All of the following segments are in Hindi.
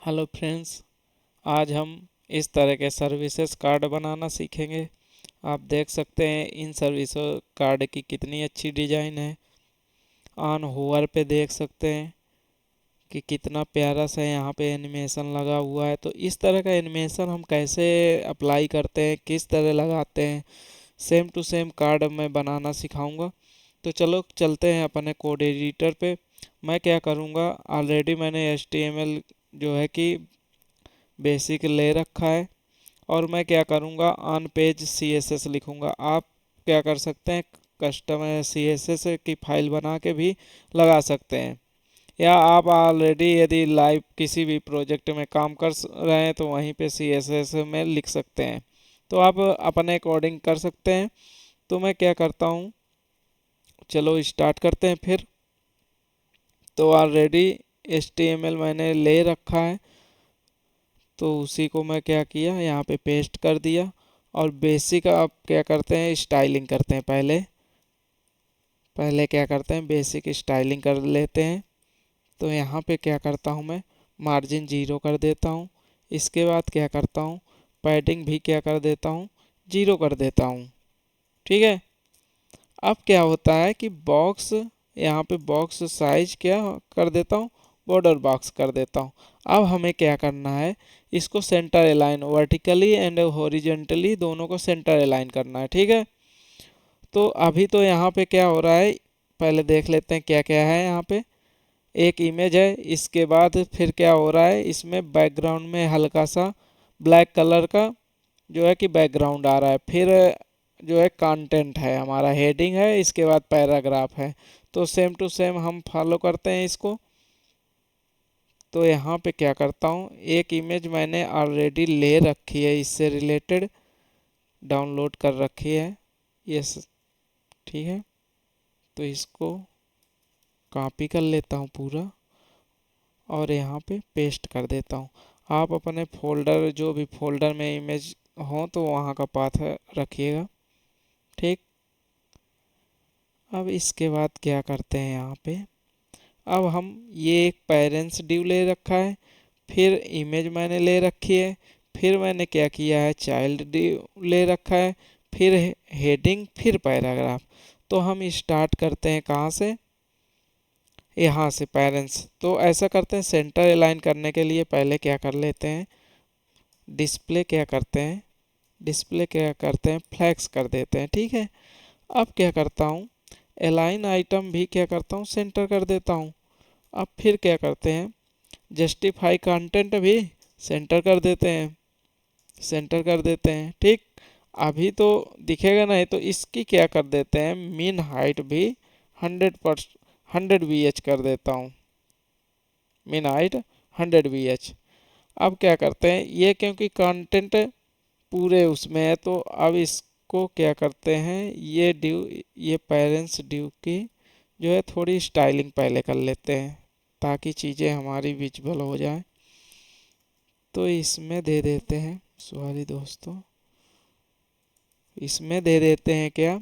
हेलो फ्रेंड्स, आज हम इस तरह के सर्विसेज कार्ड बनाना सीखेंगे। आप देख सकते हैं इन सर्विस कार्ड की कितनी अच्छी डिज़ाइन है। ऑन होवर पे देख सकते हैं कि कितना प्यारा सा यहाँ पे एनिमेशन लगा हुआ है। तो इस तरह का एनिमेशन हम कैसे अप्लाई करते हैं, किस तरह लगाते हैं, सेम टू सेम कार्ड मैं बनाना सिखाऊंगा। तो चलो चलते हैं अपने कोड एडिटर पे। मैं क्या करूँगा, ऑलरेडी मैंने HTML जो है कि बेसिक ले रखा है, और मैं क्या करूँगा ऑन पेज CSS लिखूँगा। आप क्या कर सकते हैं, कस्टम CSS की फाइल बना के भी लगा सकते हैं, या आप ऑलरेडी यदि लाइव किसी भी प्रोजेक्ट में काम कर रहे हैं तो वहीं पे CSS में लिख सकते हैं। तो आप अपने अकॉर्डिंग कर सकते हैं। तो मैं क्या करता हूँ, चलो स्टार्ट करते हैं फिर। तो ऑलरेडी HTML मैंने ले रखा है, तो उसी को मैं क्या किया, यहाँ पे पेस्ट कर दिया। और बेसिक आप क्या करते हैं, स्टाइलिंग करते हैं। पहले पहले क्या करते हैं, बेसिक स्टाइलिंग कर लेते हैं। तो यहाँ पे क्या करता हूँ, मैं मार्जिन 0 कर देता हूँ। इसके बाद क्या करता हूँ, पैडिंग भी क्या कर देता हूँ, 0 कर देता हूँ। ठीक है। अब क्या होता है कि बॉक्स, यहाँ पे बॉक्स साइज क्या कर देता हूँ, बॉर्डर बॉक्स कर देता हूँ। अब हमें क्या करना है, इसको centre align, vertically and horizontally दोनों को सेंटर अलाइन करना है। ठीक है। तो अभी तो यहाँ पे क्या हो रहा है, पहले देख लेते हैं क्या क्या है यहाँ पे। एक इमेज है, इसके बाद फिर क्या हो रहा है, इसमें बैकग्राउंड में हल्का सा ब्लैक कलर का जो है कि बैकग्राउंड आ रहा है। फिर जो है कंटेंट है, हमारा हेडिंग है, इसके बाद पैराग्राफ है। तो सेम टू सेम हम फॉलो करते हैं इसको। तो यहाँ पे क्या करता हूँ, एक इमेज मैंने ऑलरेडी ले रखी है, इससे रिलेटेड डाउनलोड कर रखी है। यस, ठीक है। तो इसको कॉपी कर लेता हूँ पूरा, और यहाँ पे पेस्ट कर देता हूँ। आप अपने फोल्डर, जो भी फोल्डर में इमेज हो तो वहाँ का पाथ रखिएगा। ठीक। अब इसके बाद क्या करते हैं, यहाँ पे अब हम ये एक पेरेंट्स ड्यू ले रखा है, फिर इमेज मैंने ले रखी है, फिर मैंने क्या किया है, चाइल्ड ड्यू ले रखा है, फिर हेडिंग, फिर पैराग्राफ। तो हम स्टार्ट करते हैं कहाँ से, यहाँ से पेरेंट्स। तो ऐसा करते हैं, सेंटर अलाइन करने के लिए पहले क्या कर लेते हैं, डिस्प्ले क्या करते हैं, डिस्प्ले क्या करते हैं, फ्लैक्स कर देते हैं। ठीक है। अब क्या करता हूँ, अलाइन आइटम भी क्या करता हूँ, सेंटर कर देता हूँ। अब फिर क्या करते हैं, जस्टिफाई कंटेंट भी सेंटर कर देते हैं, सेंटर कर देते हैं। ठीक। अभी तो दिखेगा नहीं, तो इसकी क्या कर देते हैं, मीन हाइट भी 100 VH कर देता हूँ, मीन हाइट 100 VH। अब क्या करते हैं, ये क्योंकि कंटेंट पूरे उसमें है, तो अब इसको क्या करते हैं, ये ड्यू, ये पेरेंट्स ड्यू की जो है थोड़ी स्टाइलिंग पहले कर लेते हैं, ताकि चीज़ें हमारी विजिबल हो जाए। तो इसमें दे देते हैं, सॉरी दोस्तों, इसमें दे देते हैं क्या,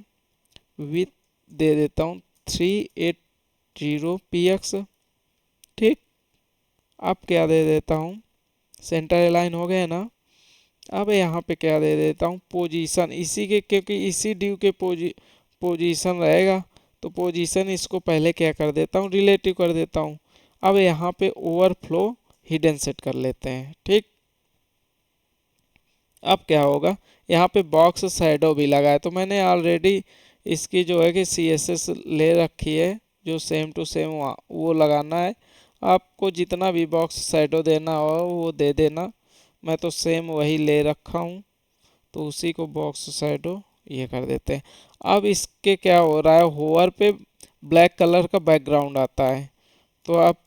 विथ दे देता हूँ 380 px। ठीक। अब क्या दे देता हूँ, सेंटर अलाइन हो गए ना। अब यहाँ पे क्या दे देता हूँ, पोजीशन, इसी के क्योंकि इसी ड्यू के पोजीशन रहेगा, तो पोजीशन इसको पहले क्या कर देता हूँ, रिलेटिव कर देता हूँ। अब यहाँ पे ओवरफ्लो हिडन सेट कर लेते हैं। ठीक। अब क्या होगा, यहाँ पे बॉक्स शैडो भी लगा है, तो मैंने ऑलरेडी इसकी जो है कि CSS ले रखी है, जो सेम टू सेम वो लगाना है। आपको जितना भी बॉक्स शैडो देना हो वो दे देना, मैं तो सेम वही ले रखा हूँ, तो उसी को बॉक्स शैडो ये कर देते हैं। अब इसके क्या हो रहा है, होवर पे ब्लैक कलर का बैकग्राउंड आता है, तो आप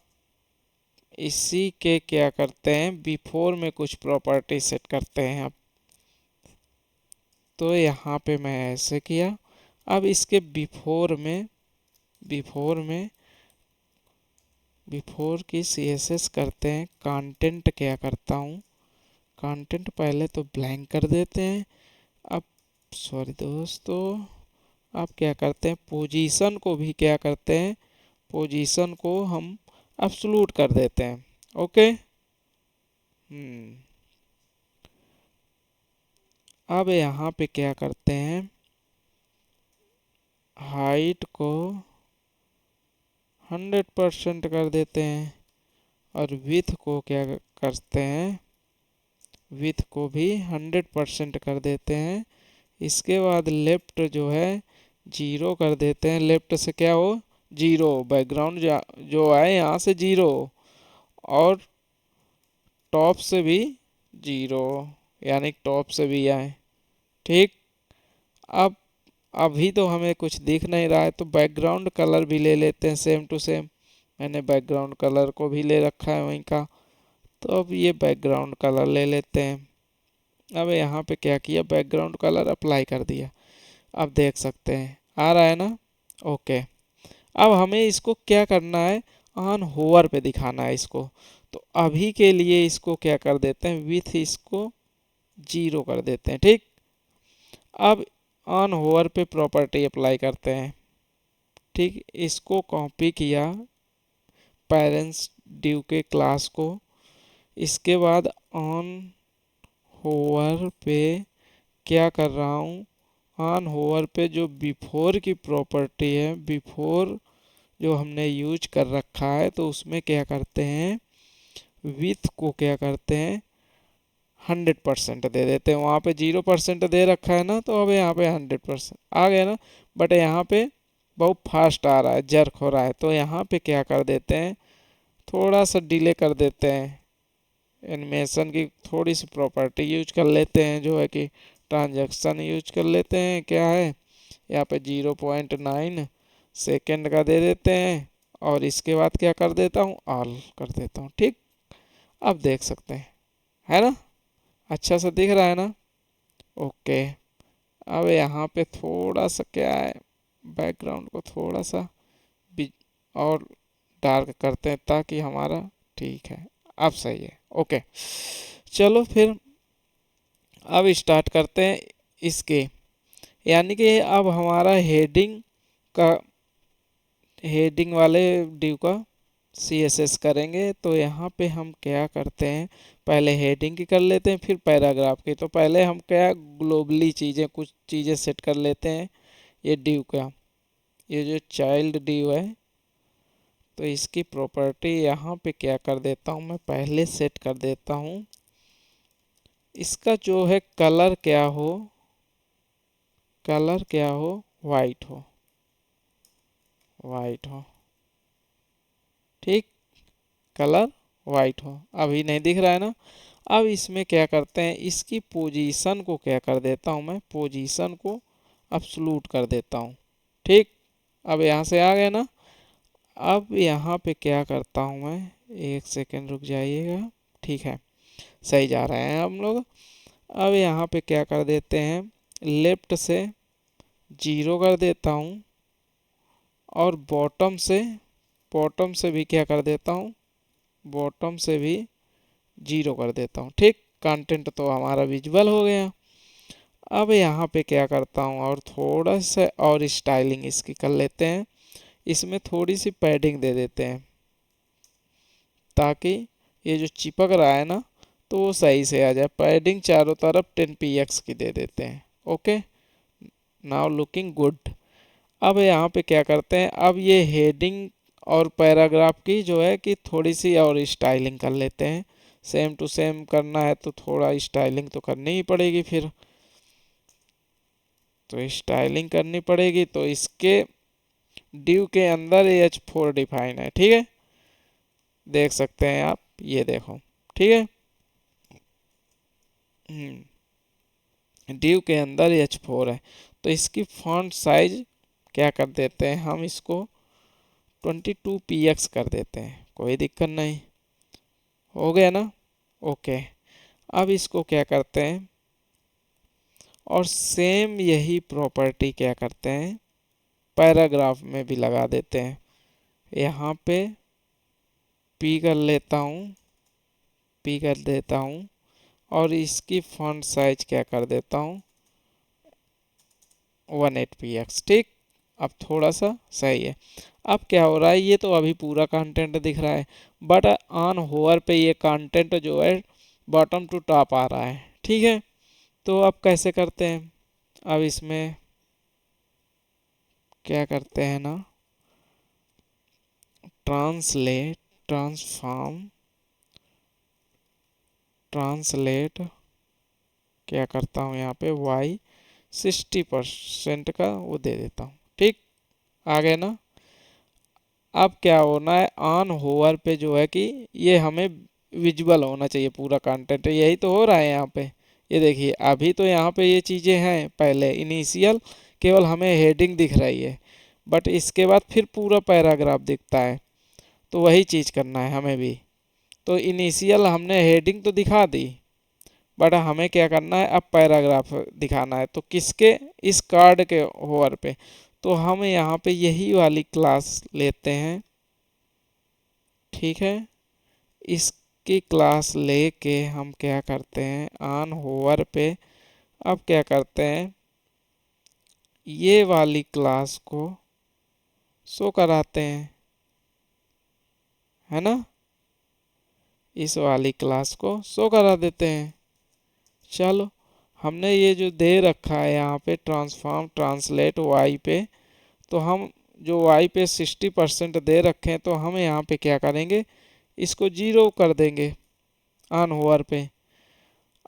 इसी के क्या करते हैं, बिफोर में कुछ प्रॉपर्टी सेट करते हैं। अब तो यहाँ पे मैं ऐसे किया। अब इसके बिफोर में बिफोर की CSS करते हैं, कंटेंट क्या करता हूँ, कंटेंट पहले तो ब्लैंक कर देते हैं। अब सॉरी दोस्तों, अब क्या करते हैं, पोजीशन को भी क्या करते हैं, पोजीशन को हम एब्सोल्यूट कर देते हैं। ओके। हम्म अब यहाँ पे क्या करते हैं, हाइट को 100% कर देते हैं और विथ को क्या करते हैं, विथ को भी 100% कर देते हैं। इसके बाद लेफ्ट जो है 0 कर देते हैं। लेफ्ट से क्या हो, 0, बैकग्राउंड जो आए यहाँ से 0, और टॉप से भी 0, यानी टॉप से भी आए। ठीक। अब अभी तो हमें कुछ दिख नहीं रहा है, तो बैकग्राउंड कलर भी ले लेते हैं सेम टू सेम। मैंने बैकग्राउंड कलर को भी ले रखा है वहीं का, तो अब ये बैकग्राउंड कलर ले लेते हैं। अब यहाँ पे क्या किया, बैकग्राउंड कलर अप्लाई कर दिया। अब देख सकते हैं आ रहा है ना। ओके। अब हमें इसको क्या करना है, ऑन होवर पे दिखाना है इसको। तो अभी के लिए इसको क्या कर देते हैं, विथ इसको 0 कर देते हैं। ठीक। अब ऑन होवर पे प्रॉपर्टी अप्लाई करते हैं। ठीक, इसको कॉपी किया पेरेंट्स ड्यू के क्लास को। इसके बाद ऑन होवर पे क्या कर रहा हूँ, ऑन होवर पे जो बिफोर की प्रॉपर्टी है, बिफोर जो हमने यूज कर रखा है, तो उसमें क्या करते हैं, विथ को क्या करते हैं 100% दे देते हैं। वहाँ पे 0% दे रखा है ना, तो अब यहाँ पे 100% आ गया ना। बट यहाँ पे बहुत फास्ट आ रहा है, जर्क हो रहा है, तो यहाँ पे क्या कर देते हैं, थोड़ा सा डिले कर देते हैं। एनिमेशन की थोड़ी सी प्रॉपर्टी यूज कर लेते हैं, जो है कि ट्रांजैक्शन यूज कर लेते हैं। क्या है यहाँ पे 0.9 सेकेंड का दे देते हैं, और इसके बाद क्या कर देता हूँ, ऑल कर देता हूँ। ठीक। अब देख सकते हैं, है ना, अच्छा सा दिख रहा है ना। ओके। अब यहाँ पे थोड़ा सा क्या है, बैकग्राउंड को थोड़ा सा और डार्क करते हैं, ताकि हमारा ठीक है, अब सही है। ओके, चलो फिर अब स्टार्ट करते हैं इसके, यानी कि अब हमारा हेडिंग का, हेडिंग वाले ड्यू का CSS करेंगे। तो यहाँ पे हम क्या करते हैं, पहले हेडिंग की कर लेते हैं, फिर पैराग्राफ की। तो पहले हम क्या ग्लोबली चीज़ें, कुछ चीज़ें सेट कर लेते हैं। ये ड्यू का, ये जो चाइल्ड ड्यू है, तो इसकी प्रॉपर्टी यहाँ पे क्या कर देता हूँ, मैं पहले सेट कर देता हूँ, इसका जो है कलर क्या हो, कलर क्या हो, वाइट हो, वाइट हो। ठीक, कलर वाइट हो। अभी नहीं दिख रहा है ना। अब इसमें क्या करते हैं, इसकी पोजीशन को क्या कर देता हूँ, मैं पोजीशन को अब्सोल्यूट कर देता हूँ। ठीक। अब यहाँ से आ गए ना। अब यहाँ पे क्या करता हूँ मैं, एक सेकेंड रुक जाइएगा। ठीक है, सही जा रहे हैं हम लोग। अब यहाँ पे क्या कर देते हैं, लेफ्ट से 0 कर देता हूँ, और बॉटम से भी क्या कर देता हूँ, बॉटम से भी 0 कर देता हूँ। ठीक, कंटेंट तो हमारा विजुअल हो गया। अब यहाँ पे क्या करता हूँ, और थोड़ा सा और स्टाइलिंग इसकी कर लेते हैं। इसमें थोड़ी सी पैडिंग दे देते हैं, ताकि ये जो चिपक रहा है ना, तो वो सही से आ जाए। पैडिंग चारों तरफ 10 px की दे देते हैं। Okay, now looking good. अब यहाँ पे क्या करते हैं, अब ये हेडिंग और पैराग्राफ की जो है कि थोड़ी सी और स्टाइलिंग कर लेते हैं। सेम टू सेम करना है तो थोड़ा स्टाइलिंग तो करनी ही पड़ेगी फिर, तो स्टाइलिंग करनी पड़ेगी। तो इसके ड्यू के अंदर H4 डिफाइन है। ठीक है, देख सकते हैं आप, ये देखो। ठीक है, ड्यू के अंदर H4 है। तो इसकी फॉन्ट साइज क्या कर देते हैं, हम इसको 22 px कर देते हैं, कोई दिक्कत नहीं। हो गया ना। ओके। अब इसको क्या करते हैं, और सेम यही प्रॉपर्टी क्या करते हैं, पैराग्राफ में भी लगा देते हैं। यहाँ पे P कर लेता हूँ, P कर देता हूँ, और इसकी फॉन्ट साइज क्या कर देता हूँ, 18 px। ठीक, अब थोड़ा सा सही है। अब क्या हो रहा है, ये तो अभी पूरा कंटेंट दिख रहा है, बट ऑन होवर पे ये कंटेंट जो है बॉटम टू टॉप आ रहा है। ठीक है, तो अब कैसे करते हैं, अब इसमें क्या करते हैं ना, ट्रांसलेट, ट्रांसफॉर्म, ट्रांसलेट, क्या करता हूँ यहाँ पे y 60% का वो दे देता हूँ। ठीक, आ गए ना। अब क्या होना है, ऑन होवर पे जो है कि ये हमें विजुअल होना चाहिए पूरा कंटेंट, यही तो हो रहा है यहाँ पे। ये देखिए अभी तो यहाँ पे ये चीज़ें हैं, पहले इनिशियल केवल हमें हेडिंग दिख रही है, बट इसके बाद फिर पूरा पैराग्राफ दिखता है। तो वही चीज़ करना है हमें भी। तो इनिशियल हमने हेडिंग तो दिखा दी, बट हमें क्या करना है, अब पैराग्राफ दिखाना है। तो किसके, इस कार्ड के होवर पे। तो हम यहाँ पे यही वाली क्लास लेते हैं। ठीक है, इसकी क्लास लेके हम क्या करते हैं, ऑन होवर पे अब क्या करते हैं, ये वाली क्लास को शो कराते हैं, है ना, इस वाली क्लास को शो करा देते हैं। चलो, हमने ये जो दे रखा है यहाँ पे ट्रांसफॉर्म ट्रांसलेट वाई पे, तो हम जो वाई पे 60% दे रखे हैं, तो हम यहाँ पे क्या करेंगे, इसको 0 कर देंगे ऑन होवर पे।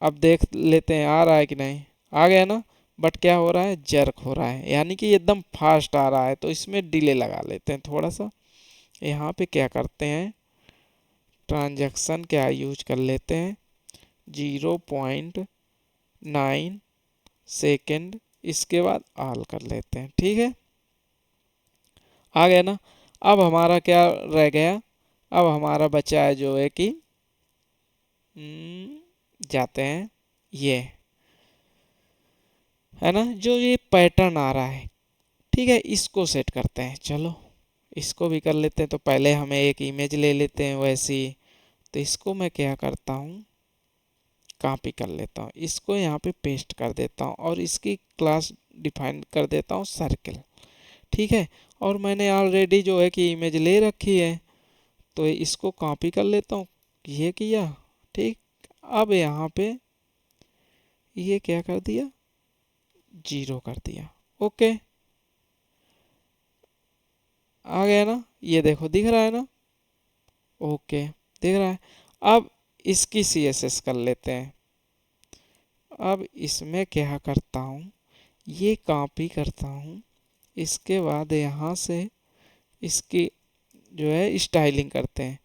अब देख लेते हैं आ रहा है कि नहीं, आ गया ना। बट क्या हो रहा है, जर्क हो रहा है, यानी कि एकदम फास्ट आ रहा है, तो इसमें डिले लगा लेते हैं थोड़ा सा। यहाँ पे क्या करते हैं, ट्रांजैक्शन क्या यूज कर लेते हैं, 0.9 सेकेंड, इसके बाद ऑल कर लेते हैं। ठीक है, आ गया ना। अब हमारा क्या रह गया, अब हमारा बचा है जो है कि जाते हैं, ये है ना, जो ये पैटर्न आ रहा है। ठीक है, इसको सेट करते हैं। चलो, इसको भी कर लेते हैं। तो पहले हमें एक इमेज ले लेते हैं वैसी। तो इसको मैं क्या करता हूँ, कॉपी कर लेता हूँ, इसको यहाँ पे पेस्ट कर देता हूँ और इसकी क्लास डिफाइन कर देता हूँ सर्कल। ठीक है, और मैंने ऑलरेडी जो है कि इमेज ले रखी है, तो इसको कॉपी कर लेता हूँ, ये किया। ठीक, अब यहाँ पे ये क्या कर दिया, 0 कर दिया। ओके, आ गया ना, ये देखो दिख रहा है ना। ओके, दिख रहा है। अब इसकी CSS कर लेते हैं। अब इसमें क्या करता हूँ, ये कॉपी करता हूँ, इसके बाद यहाँ से इसकी जो है स्टाइलिंग करते हैं।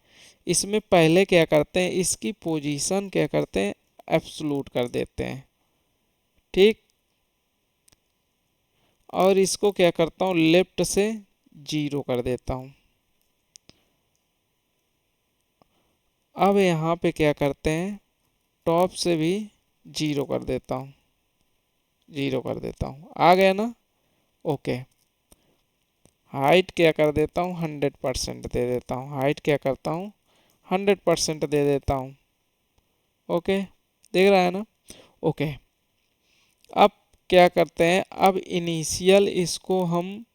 इसमें पहले क्या करते हैं, इसकी पोजीशन क्या करते हैं, एब्सोल्यूट कर देते हैं। ठीक, और इसको क्या करता हूँ, लेफ्ट से 0 कर देता हूँ। अब यहाँ पे क्या करते हैं, टॉप से भी 0 कर देता हूँ, 0 कर देता हूँ। आ गया ना। ओके, हाइट क्या कर देता हूँ, 100% दे देता हूँ। हाइट क्या करता हूँ, 100% दे देता हूँ। ओके, देख रहा है ना। ओके, अब क्या करते हैं, अब इनिशियल इसको हम,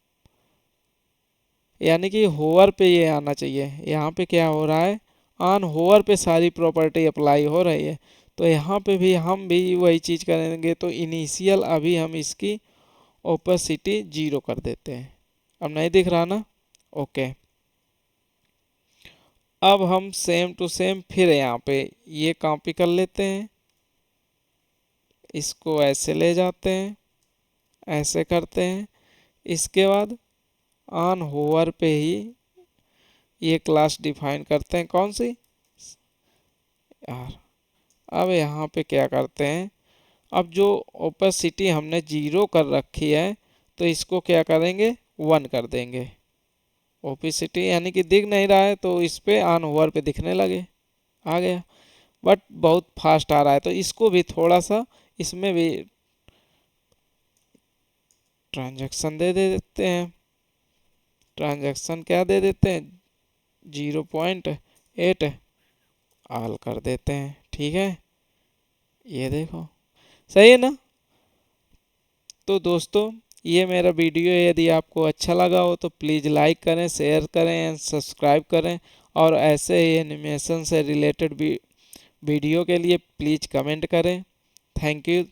यानी कि होवर पे ये आना चाहिए। यहाँ पे क्या हो रहा है, ऑन होवर पे सारी प्रॉपर्टी अप्लाई हो रही है, तो यहाँ पे भी हम भी वही चीज़ करेंगे। तो इनिशियल अभी हम इसकी ओपेसिटी 0 कर देते हैं। अब नहीं दिख रहा ना। ओके, अब हम सेम टू सेम फिर यहाँ पे ये कॉपी कर लेते हैं, इसको ऐसे ले जाते हैं, ऐसे करते हैं। इसके बाद ऑन होवर पे ही ये क्लास डिफाइन करते हैं, कौन सी यार। अब यहाँ पे क्या करते हैं, अब जो ओपेसिटी हमने 0 कर रखी है, तो इसको क्या करेंगे, 1 कर देंगे। ओपेसिटी यानी कि दिख नहीं रहा है, तो इस पे ऑन होवर पे दिखने लगे। आ गया, बट बहुत फास्ट आ रहा है, तो इसको भी थोड़ा सा, इसमें भी ट्रांजैक्शन दे देते हैं। ट्रांजैक्शन क्या दे देते हैं, 0.8 ऑल कर देते हैं। ठीक है, ये देखो सही है ना। तो दोस्तों, ये मेरा वीडियो यदि आपको अच्छा लगा हो तो प्लीज़ लाइक करें, शेयर करें एंड सब्सक्राइब करें। और ऐसे ही एनिमेशन से रिलेटेड भी वीडियो के लिए प्लीज़ कमेंट करें। Thank you.